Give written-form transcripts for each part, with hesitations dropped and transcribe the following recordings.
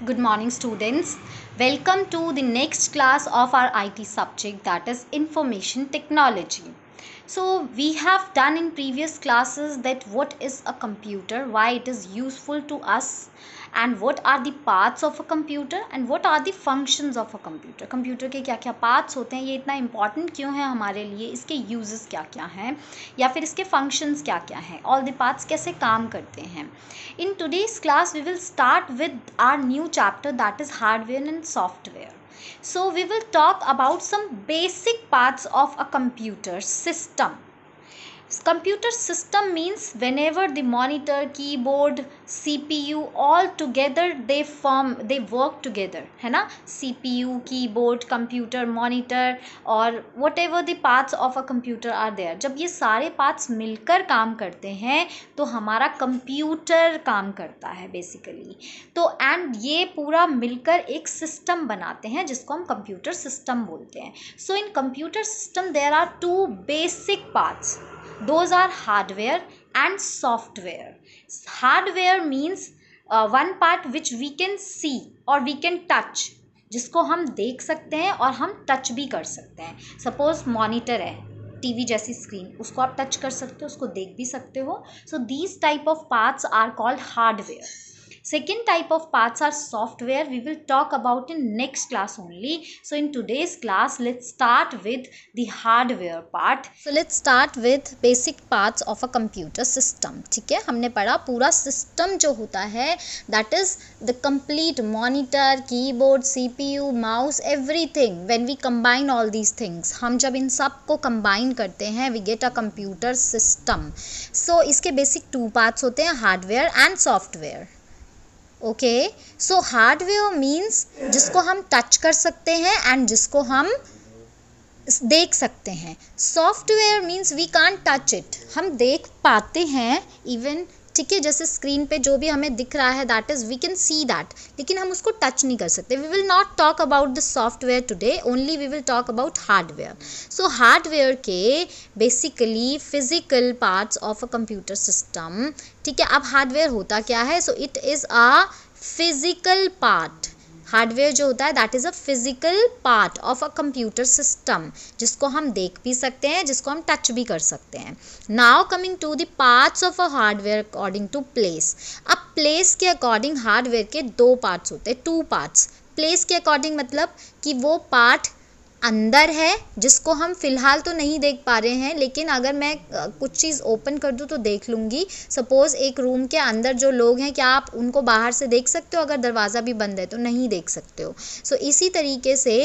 Good morning, students. Welcome to the next class of our IT subject, that is information technology. So we have done in previous classes that what is a computer, why it is useful to us, and what are the parts of a computer and what are the functions of a computer. Computer के क्या क्या parts होते हैं, ये इतना important क्यों है हमारे लिए, इसके यूजेस क्या क्या हैं या फिर इसके फंक्शंस क्या क्या हैं, ऑल द पार्ट्स कैसे काम करते हैं. In today's class we will start with our new chapter, that is hardware and software. So we will talk about some basic parts of a computer system. Computer system means whenever the monitor, keyboard, CPU all together they work together, है ना. CPU, keyboard, computer, monitor और whatever the parts of a computer are there, जब ये सारे parts मिलकर काम करते हैं तो हमारा कंप्यूटर काम करता है बेसिकली. तो एंड ये पूरा मिलकर एक सिस्टम बनाते हैं जिसको हम कंप्यूटर सिस्टम बोलते हैं. So in computer system there are two basic parts. Those are hardware and software. Hardware means one part which we can see or we can touch, जिसको हम देख सकते हैं और हम टच भी कर सकते हैं. सपोज मॉनिटर है, टीवी जैसी स्क्रीन, उसको आप टच कर सकते हो, उसको देख भी सकते हो. So these type of parts are called hardware. Second type of parts are software. We will talk about in next class only. So in today's class, let's start with the hardware part. So let's start with basic parts of a computer system. ठीक है, हमने पढ़ा पूरा system जो होता है, that is the complete monitor, keyboard, CPU, mouse, everything. When we combine all these things, हम जब इन सब को combine करते हैं, we get a computer system. So इसके basic two parts होते हैं, hardware and software. Okay, so hardware means जिसको हम टच कर सकते हैं एंड जिसको हम देख सकते हैं. Software means we can't touch it, हम देख पाते हैं इवन, ठीक है, जैसे स्क्रीन पे जो भी हमें दिख रहा है that is we can see that, लेकिन हम उसको टच नहीं कर सकते. We will not talk about the software today, only we will talk about hardware. So hardware के basically physical parts of a computer system. ठीक है, अब हार्डवेयर होता क्या है? So it is a physical part. Hardware जो होता है that is a physical part of a computer system, जिसको हम देख भी सकते हैं, जिसको हम टच भी कर सकते हैं. Now coming to the parts of a hardware according to place. अब प्लेस के अकॉर्डिंग हार्डवेयर के दो पार्ट्स होते हैं, टू पार्ट्स. प्लेस के अकॉर्डिंग मतलब कि वो पार्ट अंदर है जिसको हम फ़िलहाल तो नहीं देख पा रहे हैं, लेकिन अगर मैं कुछ चीज़ ओपन कर दूँ तो देख लूँगी. सपोज़ एक रूम के अंदर जो लोग हैं, क्या आप उनको बाहर से देख सकते हो? अगर दरवाज़ा भी बंद है तो नहीं देख सकते हो. सो इसी तरीके से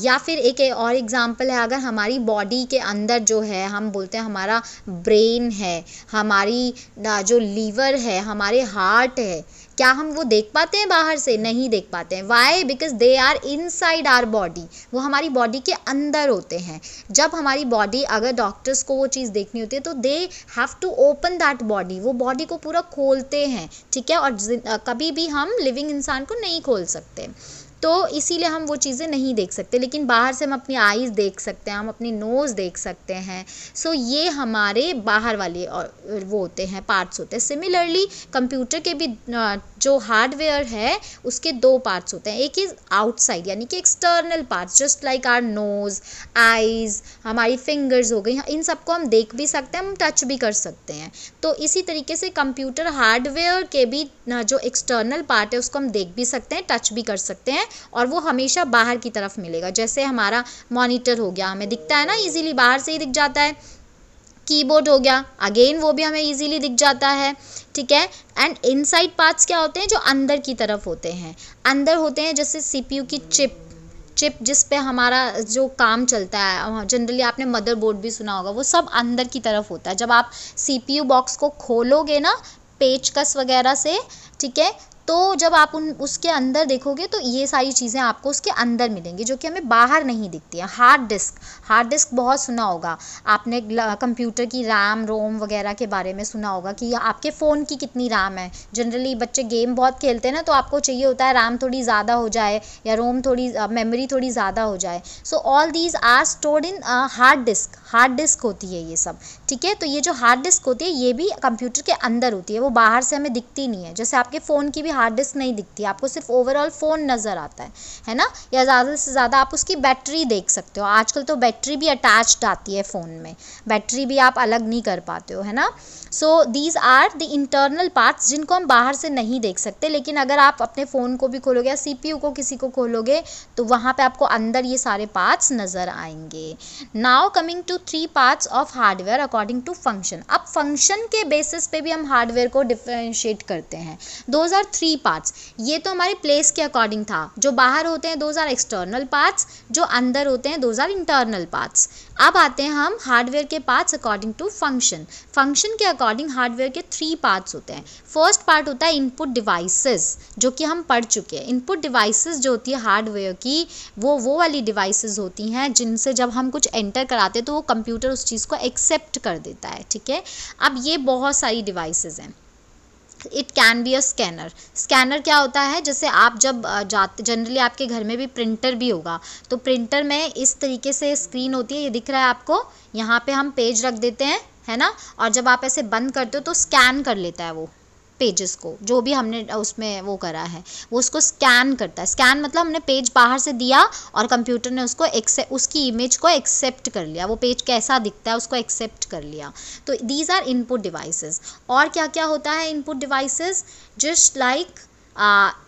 या फिर एक और एग्ज़ाम्पल है, अगर हमारी बॉडी के अंदर जो है, हम बोलते हैं हमारा ब्रेन है, हमारी जो लीवर है, हमारे हार्ट है, क्या हम वो देख पाते हैं बाहर से? नहीं देख पाते हैं. Why? Because they are inside our body, वो हमारी बॉडी के अंदर होते हैं. जब हमारी बॉडी, अगर डॉक्टर्स को वो चीज़ देखनी होती है तो they have to open that body, वो बॉडी को पूरा खोलते हैं. ठीक है, और कभी भी हम लिविंग इंसान को नहीं खोल सकते, तो इसीलिए हम वो चीज़ें नहीं देख सकते. लेकिन बाहर से हम अपनी आईज़ देख सकते हैं, हम अपनी नोज़ देख सकते हैं. सो ये हमारे बाहर वाले वो होते हैं, पार्ट्स होते हैं. सिमिलरली कंप्यूटर के भी जो हार्डवेयर है उसके दो पार्ट्स होते हैं. एक इज़ आउटसाइड यानी कि external parts, just like our nose, eyes, हमारी फिंगर्स हो गई, इन सबको हम देख भी सकते हैं, हम टच भी कर सकते हैं. तो इसी तरीके से कंप्यूटर हार्डवेयर के भी जो एक्सटर्नल पार्ट है उसको हम देख भी सकते हैं, टच भी कर सकते हैं, और वो हमेशा बाहर की तरफ मिलेगा. जैसे हमारा मॉनिटर हो गया, हमें दिखता है ना इजीली, बाहर से ही दिख जाता है. कीबोर्ड हो गया, अगेन वो भी हमें इजीली दिख जाता है. ठीक है, एंड इनसाइड पार्ट्स क्या होते हैं? जो अंदर की तरफ होते हैं. अंदर होते हैं जैसे सीपीयू की चिप जिस पे हमारा जो काम चलता है, जनरली आपने मदरबोर्ड भी सुना होगा, वो सब अंदर की तरफ होता है. जब आप सीपीयू बॉक्स को खोलोगे ना पेचकस वगैरह से, ठीक है, तो जब आप उसके अंदर देखोगे तो ये सारी चीज़ें आपको उसके अंदर मिलेंगी जो कि हमें बाहर नहीं दिखती हैं. हार्ड डिस्क बहुत सुना होगा आपने, कंप्यूटर की रैम रोम वगैरह के बारे में सुना होगा कि आपके फ़ोन की कितनी रैम है. जनरली बच्चे गेम बहुत खेलते हैं ना, तो आपको चाहिए होता है रैम थोड़ी ज़्यादा हो जाए या रोम थोड़ी मेमोरी थोड़ी ज़्यादा हो जाए. So all these are stored in hard disk होती है ये सब. ठीक है, तो ये जो हार्ड डिस्क होती है ये भी कंप्यूटर के अंदर होती है, वो बाहर से हमें दिखती नहीं है. जैसे आपके फ़ोन की भी हार्ड डिस्क नहीं दिखती, आपको सिर्फ ओवरऑल फ़ोन नज़र आता है ना, या ज़्यादा से ज़्यादा आप उसकी बैटरी देख सकते हो। आजकल तो बैटरी भी अटैच्ड आती है फ़ोन में, बैटरी भी आप अलग नहीं कर पाते हो, है ना। So these are the internal parts जिनको हम बाहर से नहीं देख सकते, लेकिन अगर आप अपने फ़ोन को भी खोलोगे या CPU को किसी को खोलोगे तो वहाँ पे आपको अंदर ये सारे पार्ट्स नज़र आएंगे। Now coming to 3 parts of hardware according to function. अब फंक्शन के बेसिस पे भी हम हार्डवेयर को डिफरेंशिएट करते हैं। Those are 3 parts. ये तो हमारे प्लेस के अकॉर्डिंग था, जो बाहर होते हैं दोज आर एक्सटर्नल पार्ट्स, जो अंदर होते हैं दोज आर इंटरनल पार्ट्स। अब आते हैं हम हार्डवेयर के parts according to function. Function के अकॉर्डिंग हार्डवेयर के 3 पार्ट्स होते हैं। फर्स्ट पार्ट होता है इनपुट डिवाइसेस, जो कि हम पढ़ चुके हैं। इनपुट डिवाइसेस जो होती है हार्डवेयर की, वो वाली डिवाइसेस होती हैं जिनसे जब हम कुछ एंटर कराते हैं तो वो कंप्यूटर उस चीज़ को एक्सेप्ट कर देता है, ठीक है। अब ये बहुत सारी डिवाइसेस हैं। It can be a scanner. Scanner क्या होता है, जैसे आप जब जाते, जनरली आपके घर में भी प्रिंटर भी होगा, तो प्रिंटर में इस तरीके से स्क्रीन होती है, ये दिख रहा है आपको, यहाँ पे हम पेज रख देते हैं, है ना, और जब आप ऐसे बंद करते हो तो स्कैन कर लेता है वो पेजेस को, जो भी हमने उसमें वो करा है वो उसको स्कैन करता है। स्कैन मतलब हमने पेज बाहर से दिया और कंप्यूटर ने उसको उसकी इमेज को एक्सेप्ट कर लिया, वो पेज कैसा दिखता है उसको एक्सेप्ट कर लिया। तो दीज आर इनपुट डिवाइसेस। और क्या क्या होता है input devices, just like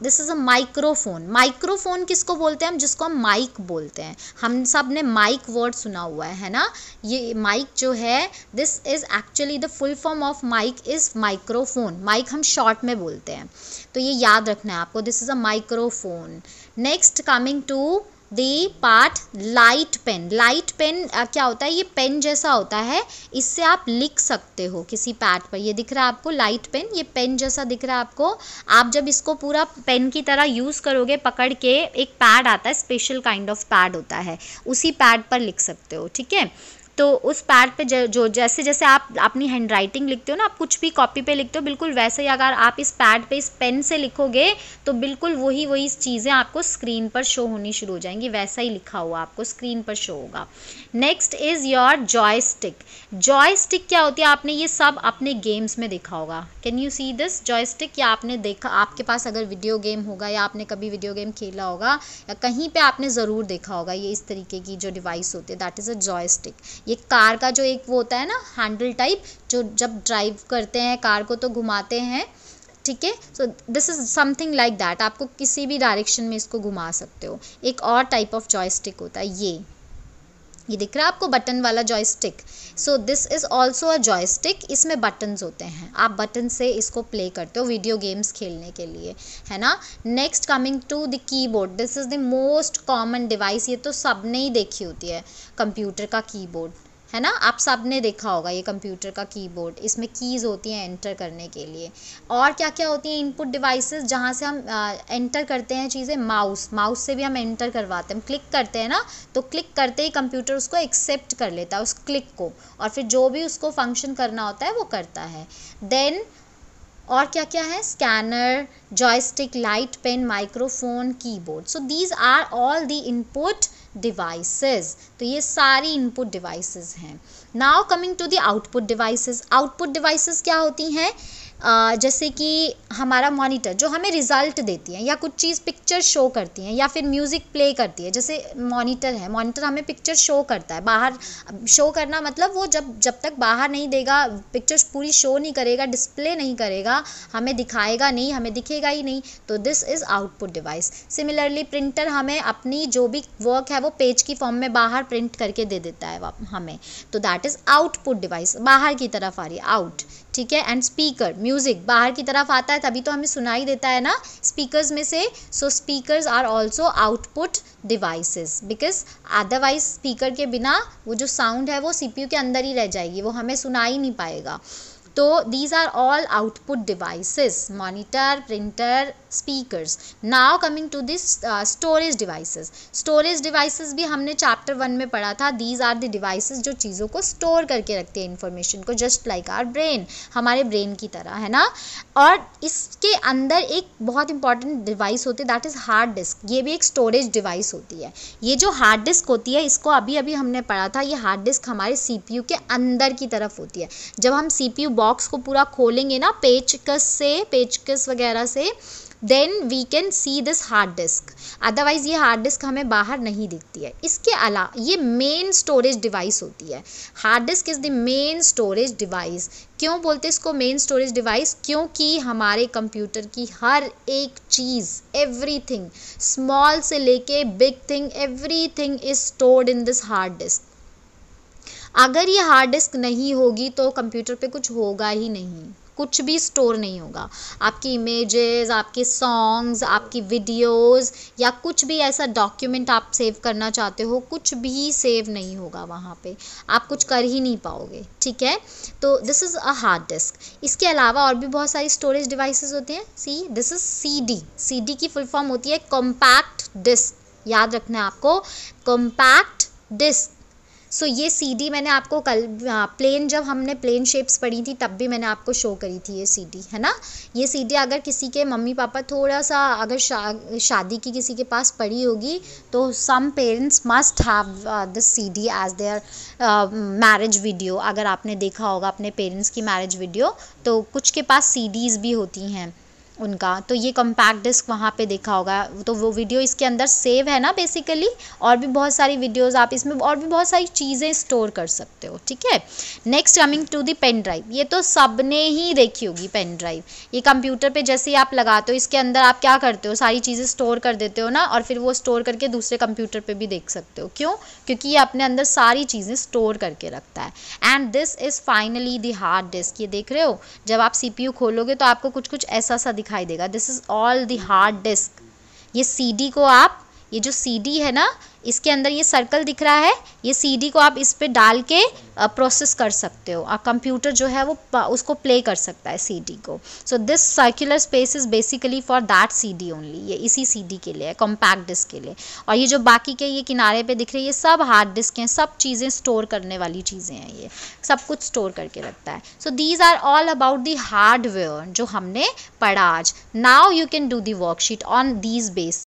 this is a microphone. Microphone किसको बोलते हैं हम, जिसको हम माइक बोलते हैं। हम सब ने माइक वर्ड सुना हुआ है ना। ये माइक जो है, this is actually the full form of mic is microphone. Mic हम शॉर्ट में बोलते हैं, तो ये याद रखना है आपको, this is a microphone. Next coming to the part light pen. Light pen क्या होता है, ये पेन जैसा होता है, इससे आप लिख सकते हो किसी पैड पर। ये दिख रहा है आपको लाइट पेन, ये पेन जैसा दिख रहा है आपको। आप जब इसको पूरा पेन की तरह यूज़ करोगे पकड़ के, एक पैड आता है, स्पेशल काइंड ऑफ पैड होता है, उसी पैड पर लिख सकते हो, ठीक है। तो उस पैड पे जो जैसे जैसे आप अपनी हैंड राइटिंग लिखते हो ना, आप कुछ भी कॉपी पे लिखते हो, बिल्कुल वैसे ही अगर आप इस पैड पे इस पेन से लिखोगे तो बिल्कुल वही चीज़ें आपको स्क्रीन पर शो होनी शुरू हो जाएंगी, वैसा ही लिखा हुआ आपको स्क्रीन पर शो होगा। Next is your joystick. Joystick क्या होती है, आपने ये सब अपने गेम्स में देखा होगा। Can you see this joystick, या आपने देखा, आपके पास अगर वीडियो गेम होगा या आपने कभी वीडियो गेम खेला होगा या कहीं पे आपने ज़रूर देखा होगा, ये इस तरीके की जो डिवाइस होती है, दैट इज़ अ जॉयस्टिक। ये कार का जो एक वो होता है ना हैंडल टाइप, जो जब ड्राइव करते हैं कार को तो घुमाते हैं, ठीक है। So this is something like that, आपको किसी भी डायरेक्शन में इसको घुमा सकते हो। एक और टाइप ऑफ जॉयस्टिक होता है, ये दिख रहा है आपको बटन वाला joystick. So this is also a joystick, इसमें बटन्स होते हैं, आप बटन से इसको प्ले करते हो वीडियो गेम्स खेलने के लिए, है ना। Next coming to the keyboard, this is the most common device. ये तो सब ने ही देखी होती है, कंप्यूटर का कीबोर्ड, है ना, आप सब ने देखा होगा ये कंप्यूटर का कीबोर्ड। इसमें कीज़ होती हैं एंटर करने के लिए। और क्या क्या होती हैं इनपुट डिवाइसेस जहाँ से हम एंटर करते हैं चीज़ें, माउस से भी हम एंटर करवाते हैं। हम क्लिक करते हैं ना, तो क्लिक करते ही कंप्यूटर उसको एक्सेप्ट कर लेता है उस क्लिक को, और फिर जो भी उसको फंक्शन करना होता है वो करता है। देन और क्या क्या है, scanner, joystick, light pen, microphone, keyboard. So these are all the input devices. तो ये सारी इनपुट डिवाइसेस हैं। Now coming to the output devices. Output devices क्या होती हैं, जैसे कि हमारा मॉनिटर जो हमें रिज़ल्ट देती है, या कुछ चीज़ पिक्चर शो करती हैं, या फिर म्यूज़िक प्ले करती है। जैसे मॉनिटर है, मॉनिटर हमें पिक्चर शो करता है। बाहर शो करना मतलब वो जब तक बाहर नहीं देगा, पिक्चर्स पूरी शो नहीं करेगा, डिस्प्ले नहीं करेगा, हमें दिखाएगा नहीं, हमें दिखेगा ही नहीं, तो this is output device. Similarly printer हमें अपनी जो भी वर्क है वो पेज की फॉर्म में बाहर प्रिंट करके दे देता है हमें, तो दैट इज़ आउटपुट डिवाइस, बाहर की तरफ आ रही है, आउट, ठीक है। एंड स्पीकर, म्यूज़िक बाहर की तरफ आता है तभी तो हमें सुनाई देता है ना स्पीकर्स में से। So speakers are also output devices, because otherwise speaker के बिना वो जो साउंड है वो CPU के अंदर ही रह जाएगी, वो हमें सुनाई नहीं पाएगा। तो these are all output devices, monitor, printer, speakers. Now coming to this storage devices. Storage devices भी हमने chapter 1 में पढ़ा था. These are the devices जो चीज़ों को store करके रखते हैं information को, just like our brain, हमारे brain की तरह, है ना. और इसके अंदर एक बहुत important device होती है, that is hard disk. ये भी एक storage device होती है. ये जो hard disk होती है इसको अभी अभी हमने पढ़ा था. ये hard disk हमारे CPU के अंदर की तरफ होती है. जब हम CPU बॉक्स को पूरा खोलेंगे ना पेचकस वगैरह से, then we can see this hard disk, otherwise ये हार्ड डिस्क हमें बाहर नहीं दिखती है। इसके अलावा ये मेन स्टोरेज डिवाइस होती है। Hard disk is the main storage device. क्यों बोलते हैं इसको मेन स्टोरेज डिवाइस? क्योंकि हमारे कंप्यूटर की हर एक चीज़, एवरीथिंग, स्मॉल से लेके big thing, everything is stored in this hard disc. अगर ये हार्ड डिस्क नहीं होगी तो कंप्यूटर पे कुछ होगा ही नहीं, कुछ भी स्टोर नहीं होगा। आपकी इमेजेस, आपके सॉन्ग्स, आपकी वीडियोस या कुछ भी ऐसा डॉक्यूमेंट आप सेव करना चाहते हो, कुछ भी सेव नहीं होगा वहाँ पे, आप कुछ कर ही नहीं पाओगे, ठीक है। तो this is a hard disk. इसके अलावा और भी बहुत सारी स्टोरेज डिवाइसेस होते हैं। See this is CD. CD की फुल फॉर्म होती है कॉम्पैक्ट डिस्क, याद रखना है आपको, कॉम्पैक्ट डिस्क। सो ये सीडी मैंने आपको कल प्लेन, जब हमने प्लेन शेप्स पढ़ी थी तब भी मैंने आपको शो करी थी ये सीडी, है ना। ये सीडी अगर किसी के मम्मी पापा थोड़ा सा अगर शादी की किसी के पास पड़ी होगी तो some parents must have this CD as their marriage video. अगर आपने देखा होगा अपने पेरेंट्स की मैरिज वीडियो तो कुछ के पास सीडीज़ भी होती हैं उनका, तो ये कॉम्पैक्ट डिस्क वहाँ पे देखा होगा। तो वो वीडियो इसके अंदर सेव है ना बेसिकली, और भी बहुत सारी वीडियोस आप इसमें और भी बहुत सारी चीज़ें स्टोर कर सकते हो, ठीक है। Next coming to the pen drive. ये तो सबने ही देखी होगी पेन ड्राइव। ये कंप्यूटर पे जैसे ही आप लगाते हो इसके अंदर आप क्या करते हो, सारी चीज़ें स्टोर कर देते हो ना, और फिर वो स्टोर करके दूसरे कंप्यूटर पर भी देख सकते हो। क्यों? क्योंकि ये अपने अंदर सारी चीज़ें स्टोर करके रखता है। And this is finally the hard disk. ये देख रहे हो, जब आप CPU खोलोगे तो आपको कुछ कुछ ऐसा सा दिखाई देगा, this is all the hard disk. ये CD को आप, ये जो CD है ना, इसके अंदर ये सर्कल दिख रहा है, ये CD को आप इस पे डाल के प्रोसेस कर सकते हो। कंप्यूटर जो है वो उसको प्ले कर सकता है CD को। So this circular space is basically for that CD only. ये इसी CD के लिए है, कॉम्पैक्ट डिस्क के लिए। और ये जो बाकी के ये किनारे पे दिख रही है ये सब हार्ड डिस्क हैं, सब चीज़ें स्टोर करने वाली चीज़ें हैं, ये सब कुछ स्टोर करके रखता है। So these are all about the hardware जो हमने पढ़ा आज। Now you can do the worksheet on these base.